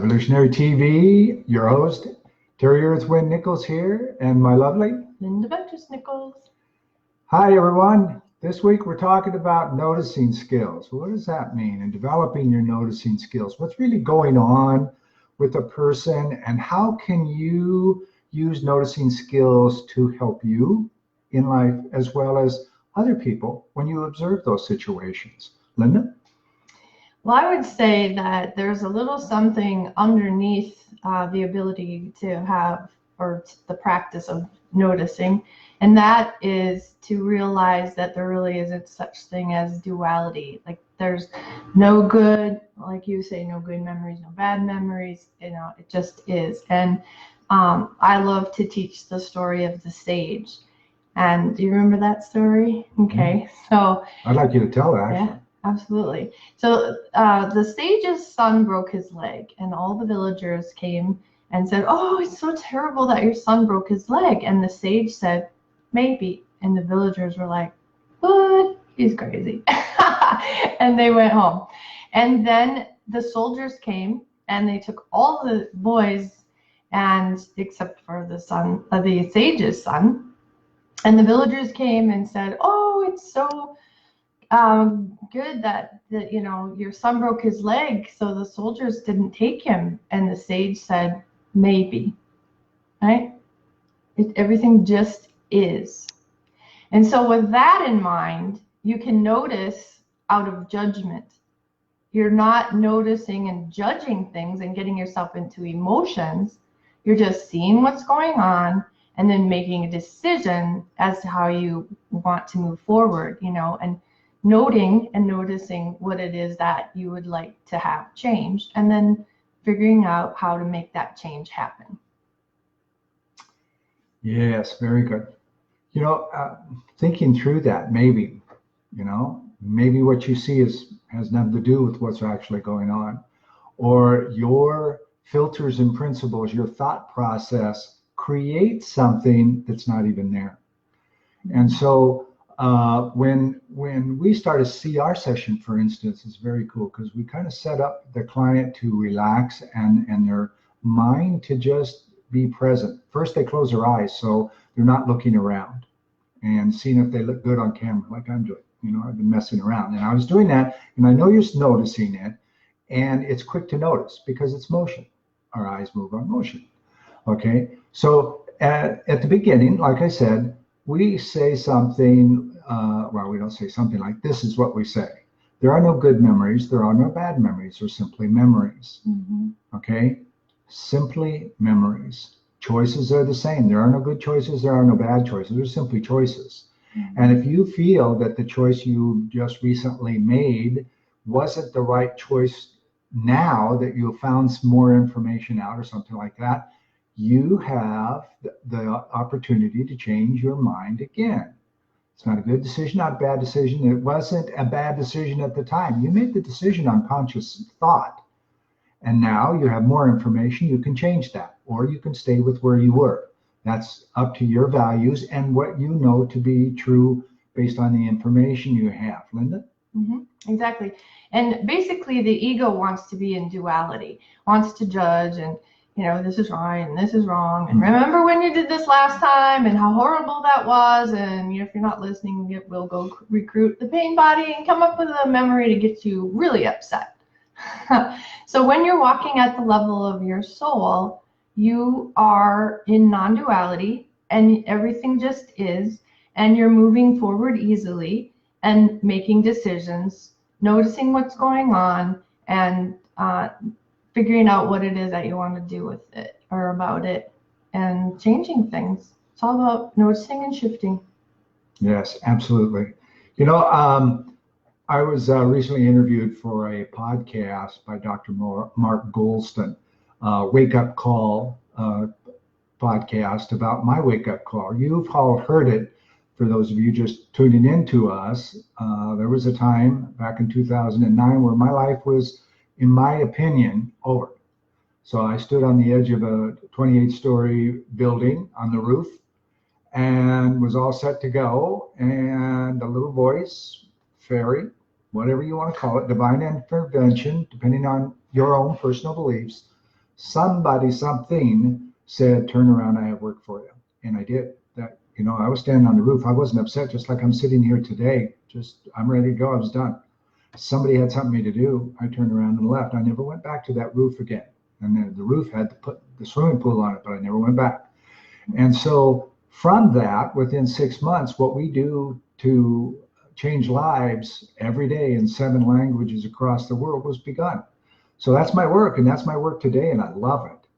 Evolutionary TV, your host, Terry Earthwind Nichols here, and my lovely Linda Ventus Nichols. Hi, everyone. This week we're talking about noticing skills. What does that mean? And developing your noticing skills. What's really going on with a person, and how can you use noticing skills to help you in life as well as other people when you observe those situations? Linda? Well, I would say that there's a little something underneath the ability to have, or the practice of noticing, and that is to realize that there really isn't such thing as duality. Like there's no good, like you say, no good memories, no bad memories, it just is. And I love to teach the story of the sage. And do you remember that story? Okay, so I'd like you to tell it, actually. Yeah. Absolutely. So the sage's son broke his leg, and all the villagers came and said, "Oh, it's so terrible that your son broke his leg." And the sage said, "Maybe." And the villagers were like, "What? He's crazy." And they went home. And then the soldiers came and they took all the boys, and except for the son, the sage's son. And the villagers came and said, "Oh, it's so good that your son broke his leg, so the soldiers didn't take him." And the sage said, "Maybe." Right? Everything just is. And so with that in mind, you can notice out of judgment. You're not noticing and judging things and getting yourself into emotions. You're just seeing what's going on and then making a decision as to how you want to move forward, and noting and noticing what it is that you would like to have changed, and then figuring out how to make that change happen. Yes, very good. Thinking through that, maybe what you see has nothing to do with what's actually going on, or your filters and principles, your thought process creates something that's not even there. And so when we start a CR session, for instance, it's very cool because we kind of set up the client to relax and their mind to just be present. First, they close their eyes so they're not looking around and seeing if they look good on camera, like I'm doing. I've been messing around, and I was doing that, and I know you're noticing it, and it's quick to notice because it's motion. Our eyes move on motion. Okay, so at the beginning, like I said, we say something, we don't say something like, this is what we say. There are no good memories. There are no bad memories. They're simply memories. Mm-hmm. Okay? Simply memories. Choices are the same. There are no good choices. There are no bad choices. They're simply choices. Mm-hmm. And if you feel that the choice you just recently made wasn't the right choice now that you found some more information out or something like that, you have the opportunity to change your mind again. It's not a good decision, not a bad decision. It wasn't a bad decision at the time. You made the decision on conscious thought. And now you have more information. You can change that, or you can stay with where you were. That's up to your values and what you know to be true based on the information you have. Linda? Mm-hmm. Exactly. And basically the ego wants to be in duality, wants to judge and this is right and this is wrong. And remember when you did this last time and how horrible that was. And if you're not listening, we'll go recruit the pain body and come up with a memory to get you really upset. So when you're walking at the level of your soul, you are in non-duality and everything just is, and you're moving forward easily and making decisions, noticing what's going on, and figuring out what it is that you want to do with it or about it and changing things. It's all about noticing and shifting. Yes, absolutely. I was recently interviewed for a podcast by Dr. Mark Goldston, Wake Up Call podcast about my wake up call. You've all heard it. For those of you just tuning in to us, there was a time back in 2009 where my life was, in my opinion, over. So I stood on the edge of a 28-story building on the roof and was all set to go. And a little voice, fairy, whatever you want to call it, divine intervention, depending on your own personal beliefs, somebody, something said, turn around, I have work for you. And I did that. You know, I was standing on the roof. I wasn't upset, just like I'm sitting here today. Just, I'm ready to go. I was done. Somebody had something to do. I turned around and left. I never went back to that roof again. And then the roof had to put the swimming pool on it, but I never went back. And so from that, within 6 months, what we do to change lives every day in 7 languages across the world was begun. So that's my work, and that's my work today, and I love it.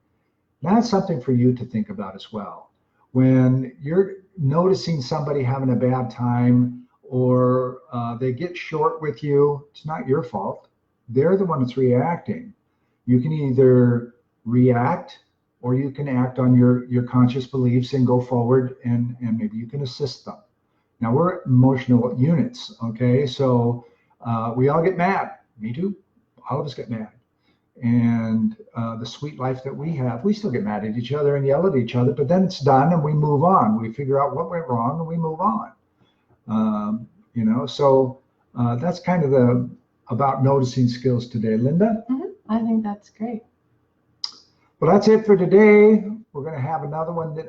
That's something for you to think about as well. When you're noticing somebody having a bad time, or they get short with you, it's not your fault. They're the one that's reacting. You can either react, or you can act on your conscious beliefs and go forward, and maybe you can assist them. Now, we're emotional units, okay? So we all get mad. Me too. All of us get mad. And the sweet life that we have, we still get mad at each other and yell at each other, but then it's done and we move on. We figure out what went wrong and we move on. You know, so that's kind of about noticing skills today. Linda? I think that's great. Well, that's it for today. We're going to have another one that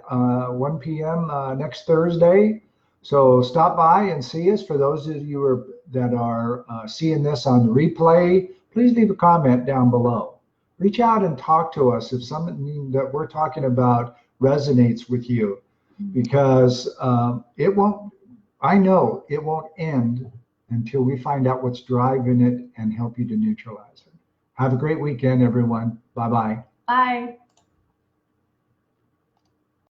1 p.m. Next Thursday. So stop by and see us. For those of you that are seeing this on the replay, please leave a comment down below. Reach out and talk to us if something that we're talking about resonates with you, because it won't, I know it won't end until we find out what's driving it and help you to neutralize it. Have a great weekend, everyone. Bye-bye. Bye.